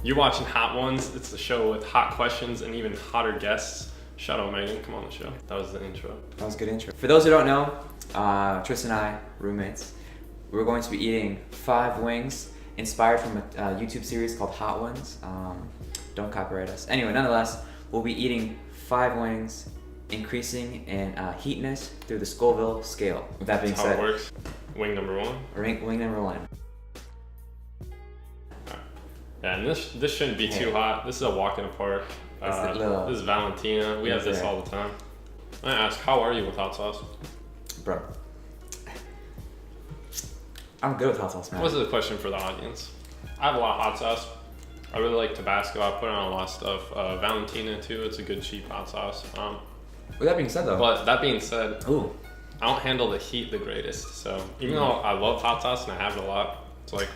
You're watching Hot Ones. It's the show with hot questions and even hotter guests. Shout out Megan, come on the show. That was the intro. That was a good intro. For those who don't know, Tristan and I, roommates, we're going to be eating 5 wings inspired from a YouTube series called Hot Ones. Don't copyright us. Anyway, nonetheless, we'll be eating 5 wings, increasing in heatness through the Scoville scale. With that being That's said, how it works. Wing number 1. Wing number 1. Yeah, and this shouldn't be too hot. This is a walk in the park. This is Valentina. We have this all the time. I ask, how are you with hot sauce? Bro, I'm good with hot sauce, man. This is a question for the audience. I have a lot of hot sauce. I really like Tabasco. I put on a lot of stuff. Valentina too. It's a good cheap hot sauce. With that being said, though. But that being said, ooh, I don't handle the heat the greatest. So even though I love hot sauce and I have it a lot, it's like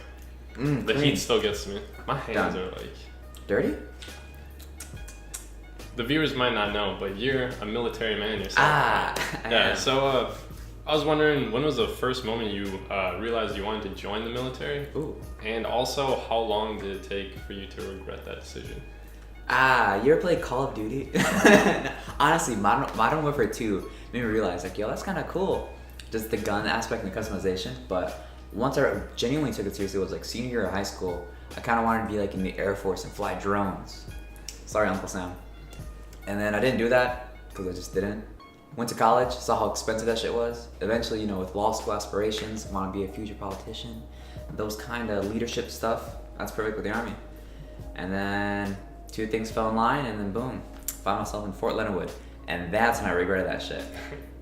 the heat still gets to me. My hands are like dirty. The viewers might not know, but you're a military man yourself. Yeah. So I was wondering, when was the first moment you realized you wanted to join the military? Ooh. And also, how long did it take for you to regret that decision? You ever played Call of Duty? Honestly, Modern Warfare 2 made me realize, like, yo, that's kind of cool. Just the gun aspect and the customization. But once I genuinely took it seriously, it was like senior year of high school. I kind of wanted to be like in the Air Force and fly drones. Sorry, Uncle Sam. And then I didn't do that because I just didn't. Went to college, saw how expensive that shit was. Eventually, you know, with law school aspirations, want to be a future politician, those kind of leadership stuff, that's perfect with the Army. And then 2 things fell in line, and then boom, found myself in Fort Leonard Wood. And that's when I regretted that shit.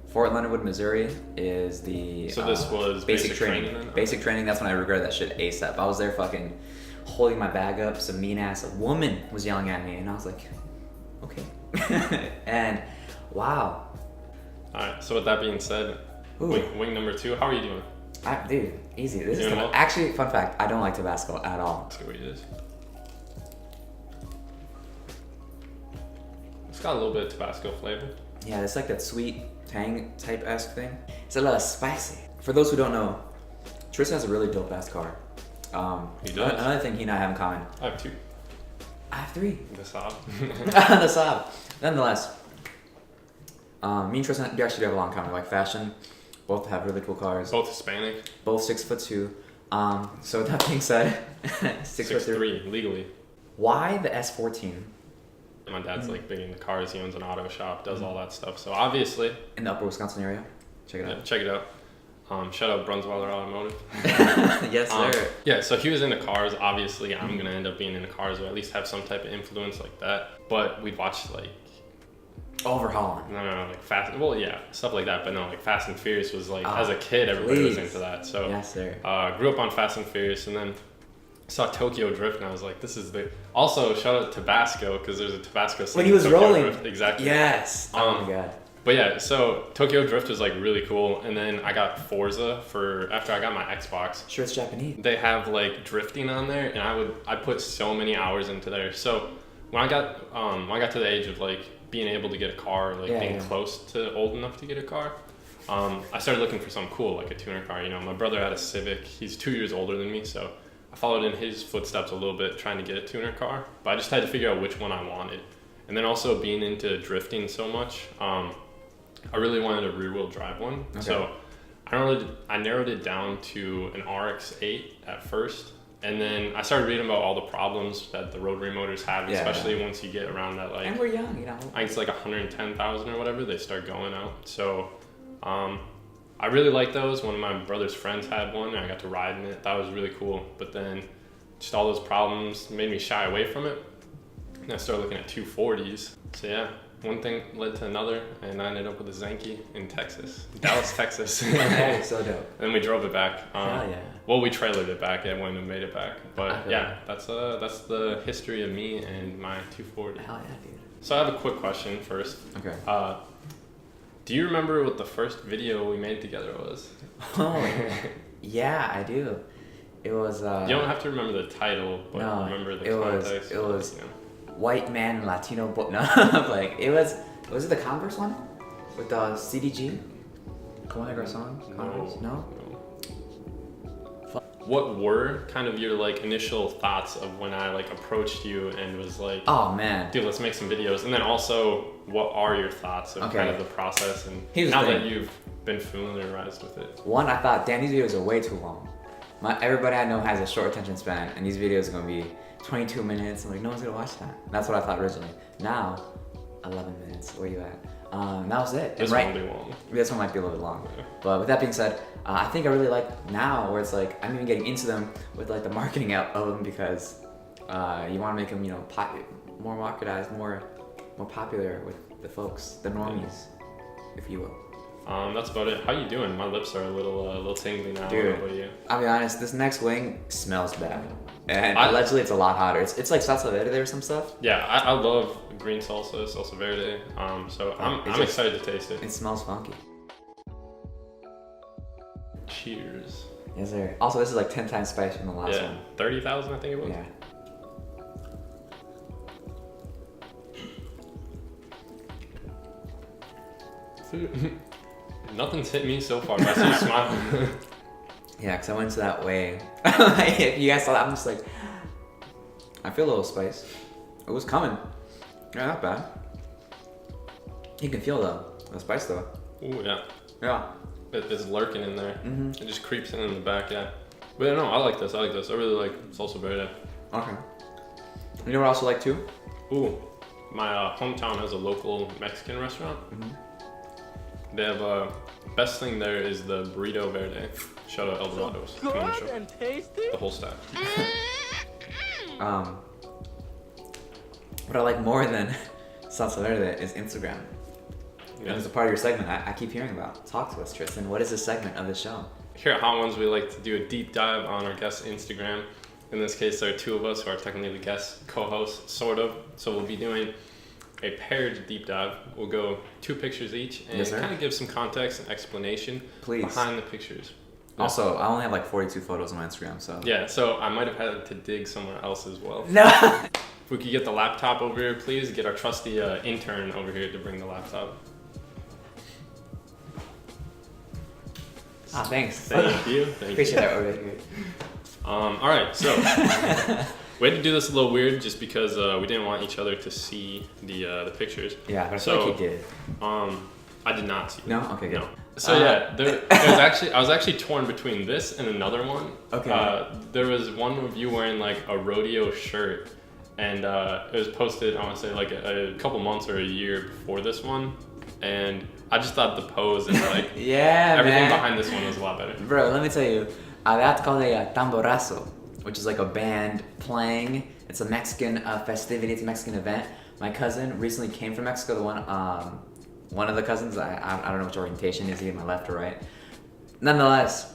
Fort Leonard Wood, Missouri is the So this was basic training then? Basic training, that's when I regretted that shit ASAP. I was there fucking holding my bag up, some mean ass woman was yelling at me, and I was like, okay. And wow. Alright, so with that being said, wing number 2, how are you doing? Dude, easy. This is Doing well? actually, fun fact, I don't like Tabasco at all. Let's see what it is. It's got a little bit of Tabasco flavor. Yeah, it's like that sweet tang type-esque thing. It's a little spicy. For those who don't know, Tristan has a really dope-ass car. He does. Another thing he and I have in common. I have 2. I have 3. The Saab. The Saab. Nonetheless, me and Tristan, we actually do have a lot in common. Like fashion, both have really cool cars. Both Hispanic. Both 6'2". So with that being said, 6'3", legally. Why the S14? My dad's like big into cars. He owns an auto shop, does all that stuff. So obviously, In the Upper Wisconsin area? Check it out. check it out. Shout out Brunsweiler Automotive. Yes, sir. Yeah, so he was into cars. Obviously, I'm gonna end up being into cars, or at least have some type of influence like that. But we'd watch like Overhauling. no, like Fast. Well, yeah, stuff like that. But no, like Fast and Furious was like as a kid, everybody was into that. So Yes, sir. grew up on Fast and Furious, and then saw Tokyo Drift, and I was like, this is the. Also, shout out Tabasco because there's a Tabasco scene When he was in Tokyo rolling. Drift. Exactly. Yes. Oh my god. But yeah, so Tokyo Drift was like really cool, and then I got Forza after I got my Xbox. Sure, it's Japanese. They have like drifting on there, and I put so many hours into there. So when I got to the age of like being able to get a car, like being close to old enough to get a car, I started looking for something cool, like a tuner car. You know, my brother had a Civic. He's 2 years older than me, so I followed in his footsteps a little bit, trying to get a tuner car. But I just had to figure out which one I wanted, and then also being into drifting so much. I really wanted a rear-wheel drive one, so I narrowed it down to an RX-8 at first, and then I started reading about all the problems that the rotary motors have, especially once you get around that like. And we're young, you know. I think it's like 110,000 or whatever. They start going out, so I really like those. One of my brother's friends had one, and I got to ride in it. That was really cool. But then, just all those problems made me shy away from it, and I started looking at 240s. So yeah. One thing led to another, and I ended up with a Zenki in Texas, Dallas, Texas. Hey, so dope. And we drove it back. Hell yeah. Well, we trailered it back. It wouldn't have made it back. But yeah, that's the history of me and my 240. Hell yeah, dude. So I have a quick question first. Okay. Do you remember what the first video we made together was? Oh, yeah, I do. It was. You don't have to remember the title, but remember the context. It was. You know. White man Latino boy. No, like it was it the Converse one with the CDG? Como de Garçon? Converse? No. what were kind of your like initial thoughts of when I like approached you and was like, oh man, dude, let's make some videos? And then also, what are your thoughts of kind of the process and now that you've been familiarized with it? One, I thought, damn, these videos are way too long. Everybody I know has a short attention span, and these videos are gonna be 22 minutes. I'm like, no one's gonna watch that. That's what I thought originally. Now, 11 minutes. Where you at? That was it. This one will be long. This one might be a little bit long. Yeah. But with that being said, I think I really like now where it's like I'm even getting into them with like the marketing of them because you want to make them, you know, more marketized, more popular with the folks, the normies, if you will. That's about it. How you doing? My lips are a little tingly now. Dude, what about you? I'll be honest, this next wing smells bad. And allegedly it's a lot hotter. It's like salsa verde or some stuff. Yeah, I love green salsa verde. So I'm excited to taste it. It smells funky. Cheers. Yes, sir. Also, this is like 10 times spicier than the last one. 30,000 I think it was. Yeah. Nothing's hit me so far, but I see you smiling. Yeah, because I went to that way. If you guys saw that, I'm just like, I feel a little spice. It was coming. Yeah, not bad. You can feel the spice though. Ooh, yeah. Yeah. It's lurking in there. Mm-hmm. It just creeps in the back, yeah. But yeah, no, I like this. I really like salsa verde. Okay. You know what I also like too? Ooh, my hometown has a local Mexican restaurant. Mm-hmm. They have best thing there is the burrito verde. Shout out El Dorados. Good and tasty. The whole staff. What I like more than salsa verde is Instagram. Yeah. And it's a part of your segment I keep hearing about. Talk to us, Tristan. What is the segment of the show? Here at Hot Ones, we like to do a deep dive on our guest's Instagram. In this case, there are two of us who are technically the guest co-hosts, sort of. So we'll be doing a paired deep dive. We'll go 2 pictures each and kind of give some context and explanation behind the pictures. Yeah. Also, I only have like 42 photos on my Instagram, so. Yeah, so I might have had to dig somewhere else as well. No! If we could get the laptop over here, please. Get our trusty intern over here to bring the laptop. Ah, thanks. Thank you. Appreciate that over here. All right, so we had to do this a little weird just because we didn't want each other to see the pictures. Yeah, but I feel like you did. I did not see. No? Okay, good. No. So yeah, I was actually torn between this and another one. Okay. There was one of you wearing like a rodeo shirt, and it was posted, I want to say like a couple months or a year before this one, and I just thought the pose and like everything behind this one was a lot better. Bro, let me tell you, that's called a tamborazo, which is like a band playing. It's a Mexican festivity. It's a Mexican event. My cousin recently came from Mexico. One of the cousins, I don't know which orientation is he, my left or right. Nonetheless,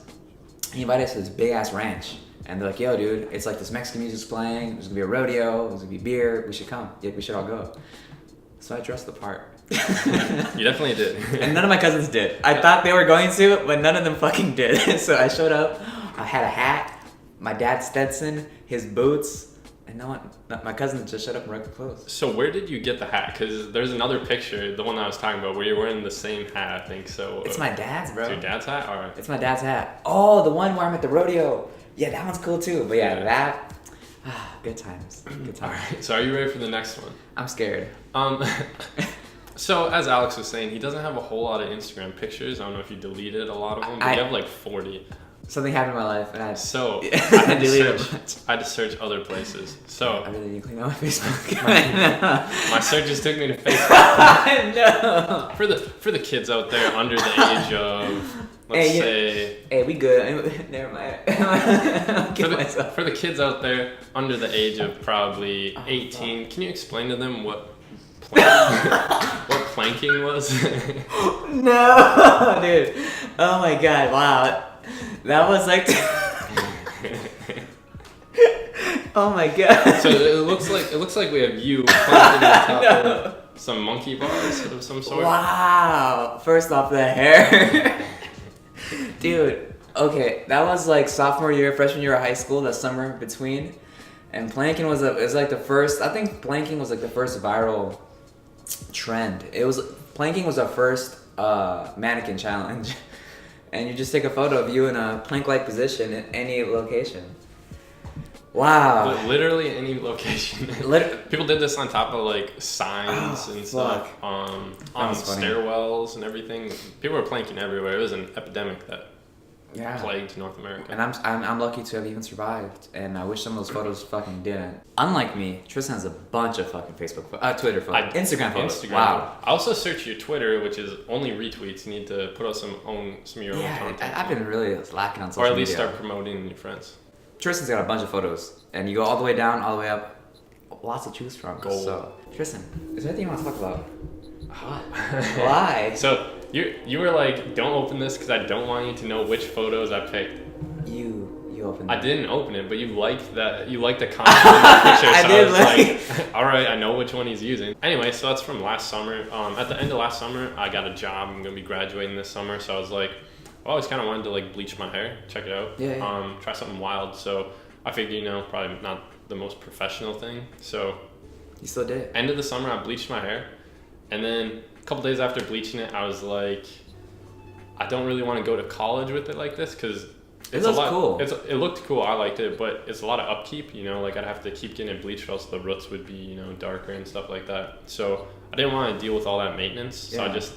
he invited us to this big ass ranch, and they're like, "Yo, dude, it's like this Mexican music's playing. There's gonna be a rodeo. There's gonna be beer. We should come. Yeah, we should all go." So I dressed the part. You definitely did. And none of my cousins did. I thought they were going to, but none of them fucking did. So I showed up. I had a hat, my dad's Stetson, his boots, and no one. My cousins just showed up in regular clothes. So where did you get the hat? Because there's another picture, the one I was talking about, where you're wearing the same hat, I think. So it's my dad's, bro. It's your dad's hat? All right. It's my dad's hat. Oh, the one where I'm at the rodeo. Yeah, that one's cool too. But yeah, that. Good times. Good times. All right. So are you ready for the next one? I'm scared. So as Alex was saying, he doesn't have a whole lot of Instagram pictures. I don't know if you deleted a lot of them, but you have like 40. Something happened in my life, and I had to search other places. So I really need to clean out my Facebook. My searches took me to Facebook. No. For the kids out there under the age of, let's say. Hey, we good. Never mind. For the kids out there under the age of probably 18, can you explain to them what planking was? No, dude. Oh my god! Wow. That was like. Oh my god. So it looks like we have you planted on top of some monkey bars of some sort. Wow. First off, the hair. Dude. Okay, that was like sophomore year, freshman year of high school. That summer between, and planking was like the first. I think planking was like the first viral trend. Planking was our first mannequin challenge. and you just take a photo of you in a plank-like position in any location. Wow. Literally any location. People did this on top of like signs and stuff, on stairwells and everything. People were planking everywhere. It was an epidemic that plagued North America. And I'm lucky to have even survived, and I wish some of those photos fucking didn't. Unlike me, Tristan has a bunch of fucking Twitter photos, Instagram photos. Wow. I also search your Twitter, which is only retweets. You need to put out some of your own content. I've been really lacking on social media. Or at least start promoting your friends. Tristan's got a bunch of photos, and you go all the way down, all the way up. Lots to choose from. Gold. So, Tristan, is there anything you want to talk about? Why? So you were like, don't open this because I don't want you to know which photos I picked. You opened it. I didn't open it, but you liked that. You liked the content in the picture, so I was like, all right, I know which one he's using. Anyway, so that's from last summer. At the end of last summer, I got a job. I'm gonna be graduating this summer, so I was like, I always kind of wanted to like bleach my hair, check it out, try something wild. So I figured, probably not the most professional thing. So you still did. End of the summer, I bleached my hair, and then a couple days after bleaching it, I was like, I don't really want to go to college with it like this because it looks cool. It looked cool. I liked it, but it's a lot of upkeep. Like I'd have to keep getting it bleached, or else the roots would be darker and stuff like that. So I didn't want to deal with all that maintenance. So I just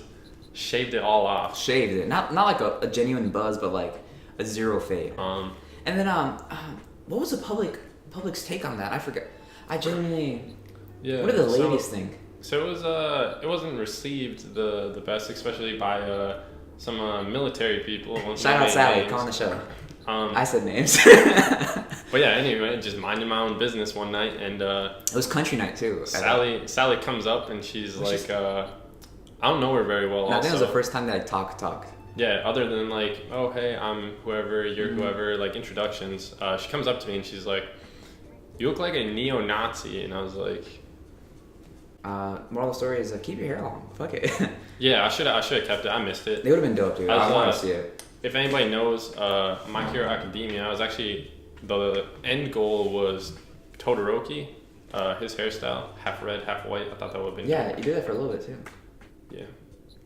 shaved it all off. Shaved it, not like a genuine buzz, but like a zero fade. And then what was the public's take on that? I forget. I genuinely. Yeah. What did the ladies think? So it wasn't received the best, especially by some military people. Shout out Sally, call on the show. I said names. But yeah, anyway, just minding my own business one night, and it was country night too. Sally comes up and she's like, I don't know her very well. No, I think it was the first time that I talked. Yeah, other than like, oh hey, I'm whoever, you're whoever, like introductions. She comes up to me and she's like, you look like a neo-Nazi, and I was like. Moral of the story is keep your hair long. Fuck it. Yeah, I should have kept it. I missed it. They would have been dope, dude. I want to see it. If anybody knows My Hero Academia, I was actually the end goal was Todoroki, his hairstyle, half red, half white. I thought that would have been cool. You did that for a little bit too. Yeah.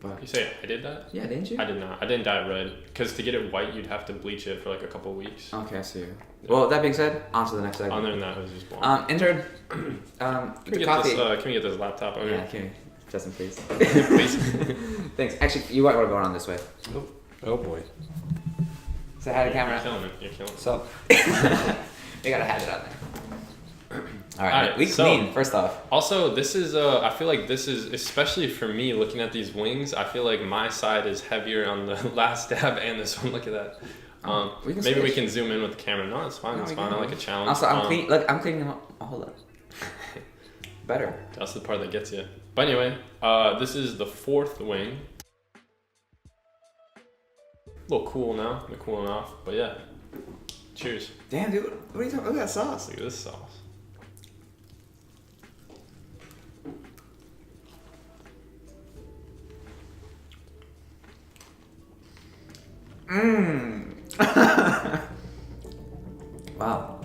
But you say I did that? Yeah, didn't you? I did not. I didn't dye it red because to get it white, you'd have to bleach it for like a couple of weeks. Okay, I see. Yeah. Well, that being said, on to the next segment. Other than that, it was just boring. Intern. Can we get this laptop over? Yeah, can you? Justin, please. Please. Thanks. Actually, you might want to go on this way. Oh boy. Say hi to camera. You're killing it. So, you gotta have it on there. All right, we clean, first off. Also, this is, I feel like this is, especially for me, looking at these wings, I feel like my side is heavier on the last dab and this one. Look at that. Maybe we can zoom in with the camera. No, it's fine. It's fine. I like a challenge. Also, I'm cleaning them up. Oh, hold up. Better. That's the part that gets you. But anyway, this is the fourth wing. A little cool now. They're cooling off. But yeah. Cheers. Damn, dude. What are you talking about? Look at that sauce. Look at this sauce. Wow.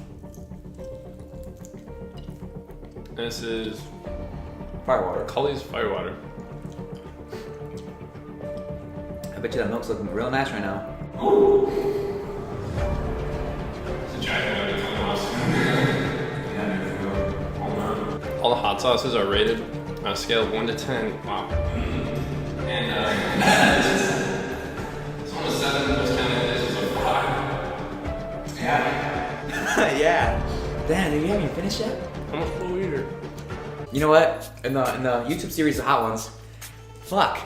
This is firewater. Cully's firewater. I bet you that milk's looking real nice right now. All the hot sauces are rated on a scale of 1 to 10. Wow. And it's almost 7. Most counting this is a 5. Yeah. Yeah. Damn, dude, you haven't even finished yet? I'm a full eater. You know what? In the YouTube series of Hot Ones, fuck.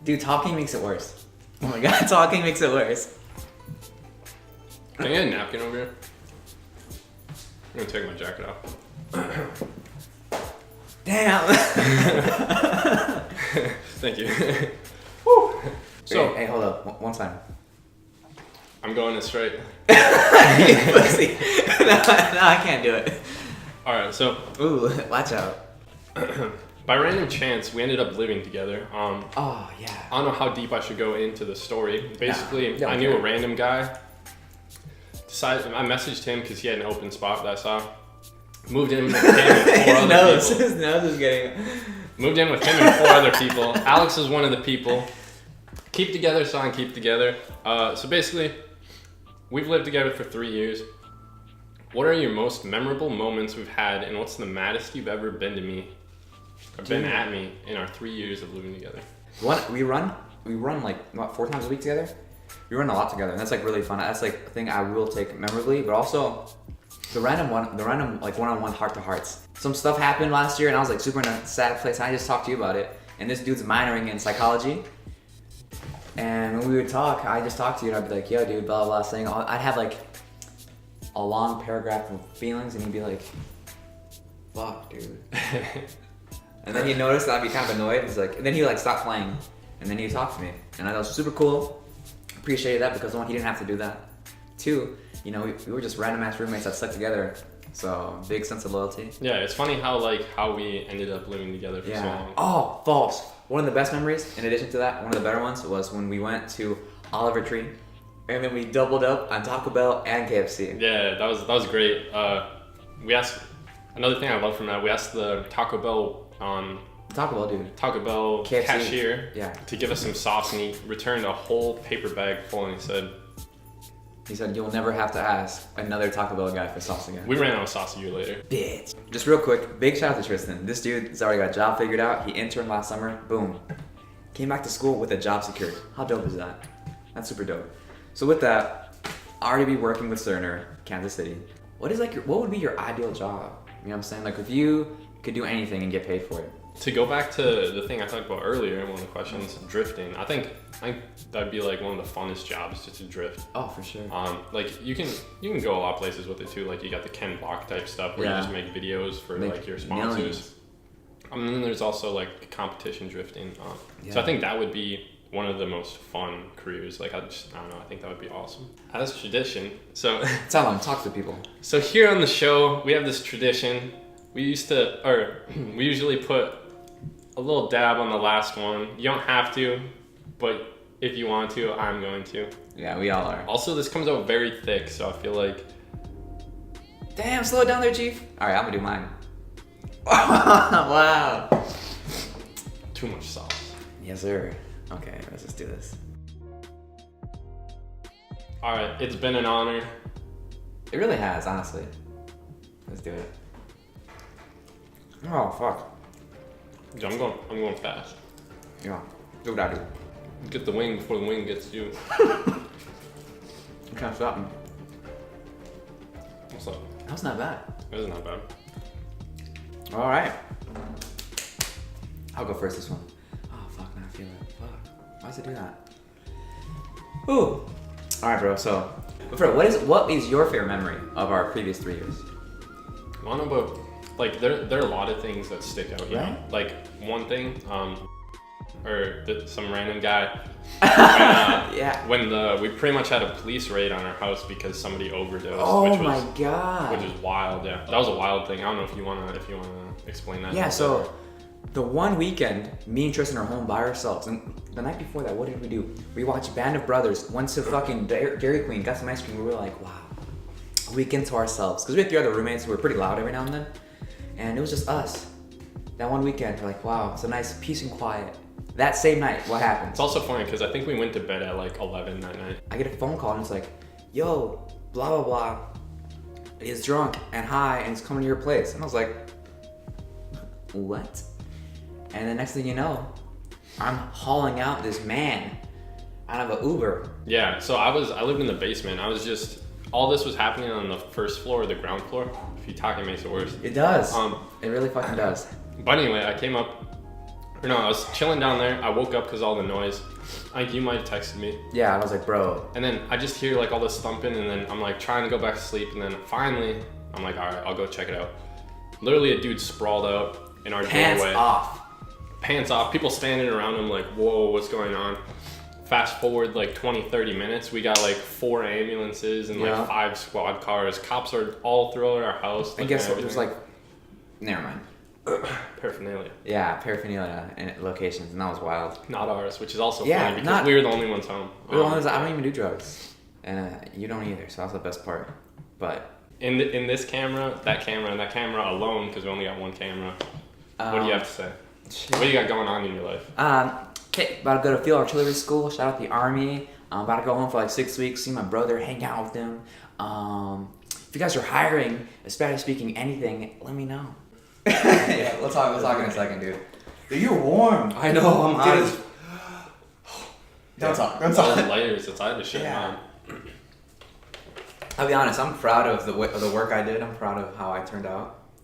Dude, talking makes it worse. Oh my god, talking makes it worse. Can I get a napkin over here? I'm gonna take my jacket off. Damn. Thank you. Woo. So, hey, hold up. One time. I'm going this straight. Pussy. No, I can't do it. Alright, so. Ooh, watch out. By random chance, we ended up living together. Oh, yeah. I don't know how deep I should go into the story. Basically, I knew a random guy. I messaged him because he had an open spot that I saw. Moved in with him and 4 other people. His nose is getting... Moved in with him and 4 other people. Alex was one of the people. Keep together song, keep together. So basically, we've lived together for 3 years. What are your most memorable moments we've had, and what's the maddest you've ever been to me, or been at me in our 3 years of living together? We run like what, 4 times a week together. We run a lot together, and that's like really fun. That's like a thing I will take memorably, but also the random like one-on-one heart-to-hearts. Some stuff happened last year, and I was like super in a sad place. And I just talked to you about it, and this dude's minoring in psychology. And when we would talk, I just talk to you, and I'd be like, "Yo, dude, blah blah," saying I'd have like a long paragraph of feelings, and he'd be like, "Fuck, dude." And then he'd notice that I'd be kind of annoyed. He's like, and then he'd like stop playing, and then he'd talk to me, and that was super cool. Appreciated that because one, he didn't have to do that. 2, you know, we were just random ass roommates that stuck together. So big sense of loyalty. Yeah, it's funny how we ended up living together for so long. Oh, false. One of the best memories, in addition to that, one of the better ones was when we went to Oliver Tree, and then we doubled up on Taco Bell and KFC. Yeah, that was great. We asked, another thing I love from that, we asked the Taco Bell Taco Bell KFC. cashier Yeah. to give us some sauce, and he returned a whole paper bag full, and he said, "You'll never have to ask another Taco Bell guy for sauce again." we ran out of sauce a year later. Bitch. Just real quick, big shout out to Tristan. This dude's already got a job figured out. He interned last summer. Boom. Came back to school with a job secured. How dope is that? That's super dope. So with that, I already be working with Cerner, Kansas City. What would be your ideal job? You know what I'm saying? Like if you could do anything and get paid for it. To go back to the thing I talked about earlier in one of the questions, drifting. I think that'd be like one of the funnest jobs, just to drift. Oh, for sure. Like you can go a lot of places with it too. Like you got the Ken Block type stuff where you just make videos for like your sponsors. Millions. And then there's also like competition drifting. So I think that would be one of the most fun careers. Like I don't know. I think that would be awesome. As tradition, so tell them, talk to people. So here on the show, we have this tradition. We usually put a little dab on the last one. You don't have to, but if you want to, I'm going to. Yeah, we all are. Also, this comes out very thick, so I feel like... Damn, slow it down there, Chief. All right, I'm gonna do mine. Wow. Too much sauce. Yes, sir. Okay, let's just do this. All right, it's been an honor. It really has, honestly. Let's do it. Oh, fuck. I'm going fast. Yeah, do what I do. Get the wing before the wing gets you. You can't stop me. What's up? That's not bad. That is not bad. All right. I'll go first this one. Oh, fuck, now I feel it. Fuck. Why does it do that? Ooh. All right, bro. So, Fred, what is your favorite memory of our previous 3 years? I don't know about, like, there are a lot of things that stick out, you know? Like, one thing, some random guy, when we pretty much had a police raid on our house because somebody overdosed. Oh my god. Which is wild, yeah. That was a wild thing. I don't know if you wanna explain that. Yeah, so the one weekend, me and Tristan are home by ourselves, and the night before that, what did we do? We watched Band of Brothers, went to fucking Dairy Queen, got some ice cream. We were like, wow, a weekend to ourselves. Because we had 3 other roommates who were pretty loud every now and then, and it was just us. That one weekend, we're like, wow, it's a nice peace and quiet. That same night, what happened? It's also funny because I think we went to bed at like 11 that night. I get a phone call and it's like, yo, blah, blah, blah, is drunk and high and he's coming to your place. And I was like, what? And the next thing you know, I'm hauling out this man out of an Uber. Yeah, so I lived in the basement. All this was happening on the first floor or the ground floor. If you talk, it makes it worse. It does. It really fucking does. But anyway, I was chilling down there. I woke up because of all the noise. I think you might have texted me. Yeah, I was like, bro. And then I just hear like all this thumping, and then I'm like trying to go back to sleep, and then finally I'm like, all right, I'll go check it out. Literally a dude sprawled out in our doorway. Pants off. People standing around him like, whoa, what's going on? Fast forward like 20-30 minutes, we got like 4 ambulances and like 5 squad cars. Cops are all throughout our house. And guess what? It was like, never mind. Paraphernalia. Yeah, paraphernalia and locations, and that was wild. Not ours, which is also funny because we were the only ones home. We were the only ones. I don't even do drugs, and you don't either. So that's the best part. But in this camera, that camera, and that camera alone, because we only got one camera. What do you have to say? What do you got going on in your life? hey, about to go to field artillery school. Shout out the Army. I'm about to go home for like 6 weeks, see my brother, hang out with him. If you guys are hiring, especially speaking anything, let me know. Yeah, we'll talk in a second, dude. Dude, you're warm. I know, I'm hot. Don't talk. All the layers, it's hard to shit, Yeah. man. I'll be honest, I'm proud of the work I did. I'm proud of how I turned out.